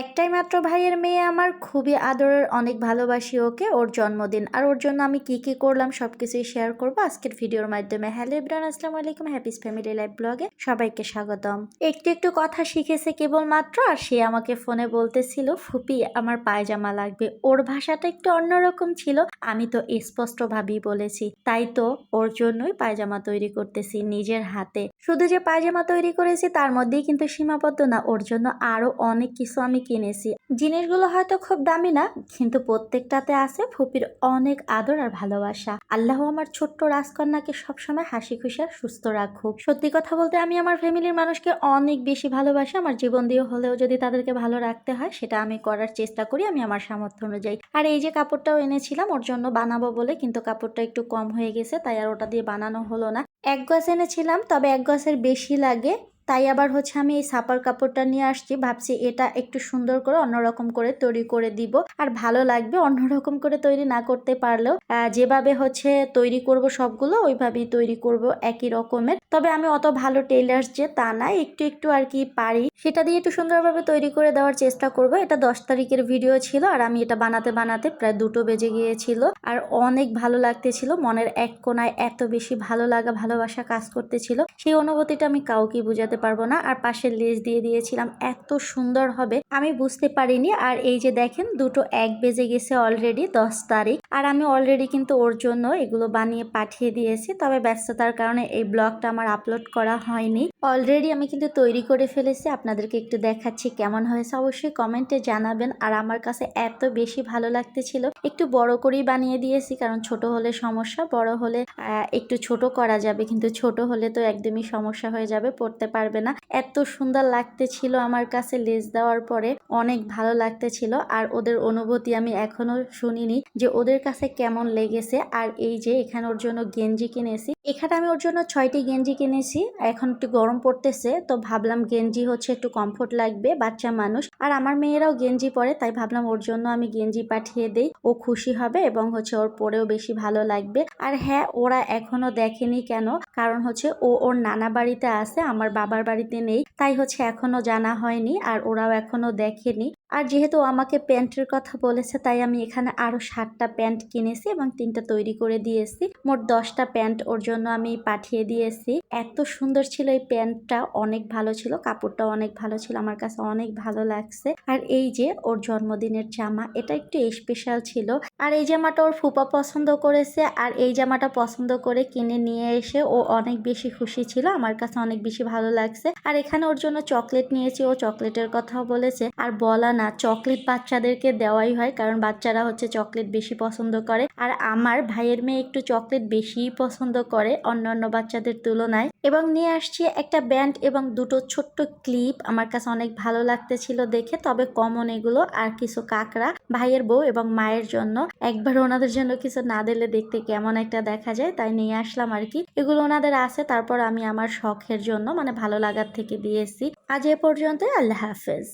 একটাই মাত্র ভাইয়ের মেয়ে আমার, খুবই আদরের, অনেক ভালোবাসি ওকে। ওর জন্মদিন আর ওর জন্য আমি কি করলাম সবকিছুই শেয়ার করবো আজকের ভিডিওর মাধ্যমে। হ্যালো এভরিওয়ান, আসসালামু আলাইকুম, হ্যাপিস ফ্যামিলি লাইফ ব্লগে সবাইকে স্বাগতম। একটু একটু কথা শিখেছে কেবলমাত্র, আর সে আমাকে ফোনে বলতেছিল ফুপি আমার পায়জামা লাগবে। ওর ভাষাটা একটু অন্যরকম ছিল, আমি তো স্পষ্টভাবেই বলেছি। তাই তো ওর জন্যই পায়জামা তৈরি করতেছি নিজের হাতে। শুধু যে পায়জামা তৈরি করেছি তার মধ্যেই কিন্তু সীমাবদ্ধ না, ওর জন্য আরো অনেক কিছু আমি কিনেছি। জিনিসগুলো হয়তো খুব দামি না, কিন্তু প্রত্যেকটাতে আছে ফুপির অনেক আদর আর ভালোবাসা। আল্লাহ আমার ছোট্ট রাজকন্যাকে সবসময় হাসি খুশি আর সুস্থ রাখুক। সত্যি কথা বলতে আমি আমার ফ্যামিলির মানুষকে অনেক বেশি ভালোবাসি। আমার জীবন দিয়ে হলেও যদি তাদেরকে ভালো রাখতে হয় সেটা আমি করার চেষ্টা করি, আমি আমার সামর্থ্য অনুযায়ী। আর এই যে কাপড়টাও এনেছিলাম ওর জন্য বানাবো বলে, কিন্তু কাপড়টা একটু কম হয়ে গেছে, তাই আর ওটা দিয়ে বানানো হলো না। এক গজ এনেছিলাম, তবে এক গজের বেশি লাগে, তাই আবার আমি এই ছাপার কাপড়টা নিয়ে আসছি। ভাবছি এটা একটু সুন্দর করে অন্যরকম করে তৈরি করে দিব, আর ভালো লাগবে। অন্যরকম করে তৈরি না করতে পারলেও যেভাবে তৈরি করব সবগুলো ওইভাবেই তৈরি করব একই রকমের। তবে আমি অত ভালো টেইলার্স যে তা না, একটু একটু আর কি পারি, সেটা দিয়ে একটু সুন্দরভাবে তৈরি করে দেওয়ার চেষ্টা করব। এটা 10 তারিখের ভিডিও ছিল, আর আমি এটা বানাতে বানাতে প্রায় 2টো বেজে গিয়েছিল। আর অনেক ভালো লাগতেছিল, মনের এক কোনায় এত বেশি ভালো লাগা ভালোবাসা কাজ করতেছিল, সেই অনুভূতিটা আমি কাউকে বুঝাতে পারবো না। আর পাশে লেস দিয়ে দিয়েছিলাম, এত সুন্দর হবে আমি বুঝতে পারিনি। আর এই যে দেখেন 2টো 1 বেজে গেছে অলরেডি, 10 তারিখ। আর আমি অলরেডি কিন্তু ওর জন্য এগুলো বানিয়ে পাঠিয়ে দিয়েছি, তবে ব্যস্ততার কারণে এই ব্লগটা আমার আপলোড করা হয়নি। অলরেডি আমি কিন্তু তৈরি করে ফেলেছি, আপনাদেরকে একটু দেখাচ্ছি কেমন হয়েছে, অবশ্যই কমেন্টে জানাবেন। আর আমার কাছে এত বেশি ভালো লাগতেছিল, একটু বড় করেই বানিয়ে দিয়েছি, কারণ ছোট হলে সমস্যা, বড় হলে একটু ছোট করা যাবে, কিন্তু ছোট হলে তো একদমই সমস্যা হয়ে যাবে, পড়তে পারবে না। এত সুন্দর লাগতেছিল আমার কাছে, লেস দেওয়ার পরে অনেক ভালো লাগতেছিল। আর ওদের অনুভূতি আমি এখনো শুনিনি যে ওদের কাছে কেমন লেগেছে। আর এই যে এখানে ওর জন্য গেঞ্জি কিনেছি, এখানে আমি ওর জন্য 6টি গেঞ্জি কিনেছি। এখন একটু গরম পড়তেছে, তো ভাবলাম গেঞ্জি একটু কমফোর্ট লাগবে, বাচ্চা মানুষ আর আমার মেয়েরাও গেঞ্জি পরে, তাই ভাবলাম ওর জন্য আমি গেঞ্জি পাঠিয়ে দেই, ও খুশি হবে এবং ওর পরেও বেশি ভালো লাগবে। আর হ্যাঁ, ওরা এখনো দেখেনি কেন, কারণ ও ওর নানা বাড়িতে আছে, আমার বাবার বাড়িতে নেই, তাই এখনো জানা হয়নি, আর ওরাও এখনো দেখেনি। আর যেহেতু আমাকে প্যান্টের কথা বলেছে, তাই আমি এখানে আরো 7টা প্যান্ট কিনেছি এবং 3টা তৈরি করে দিয়েছি। মোট 10টা প্যান্ট ওর জন্য আমি পাঠিয়ে দিয়েছি। এত সুন্দর ছিল এই প্যান্টটা, অনেক ভালো ছিল, কাপড়টা অনেক ভালো ছিল, আমার কাছে অনেক ভালো লাগছে। আর এই যে ওর জন্মদিনের জামা, এটা একটু স্পেশাল ছিল। আর এই জামাটা ওর ফুপা পছন্দ করেছে, আর এই জামাটা পছন্দ করে কিনে নিয়ে এসে ও অনেক বেশি খুশি ছিল, আমার কাছে অনেক বেশি ভালো লাগছে। আর এখানে ওর জন্য চকলেট নিয়েছি, ও চকলেটের কথাও বলেছে। আর বলা না, চকলেট বাচ্চাদেরকে দেওয়াই হয়, কারণ বাচ্চারা চকলেট বেশি পছন্দ করে। আর আমার ভাইয়ের মেয়ে একটু চকলেট বেশিই পছন্দ করে অন্যান্য বাচ্চাদের তুলনায়। এবং নিয়ে আসছি একটা ব্যান্ড এবং 2টো ছোট্ট ক্লিপ, আমার কাছে অনেক ভালো লাগতেছিল দেখে, তবে কমন এগুলো। আর কিছু কাকড়া ভাইয়ের বউ এবং মায়ের জন্য, একবার ওনাদের জন্য কিছু না দিলে দেখতে কেমন একটা দেখা যায়, তাই নিয়ে আসলাম আর কি। এগুলো ওনাদের আছে, তারপর আমি আমার শখের জন্য মানে ভালো লাগার থেকে দিয়েছি। আজ এ পর্যন্ত, আল্লাহ হাফেজ।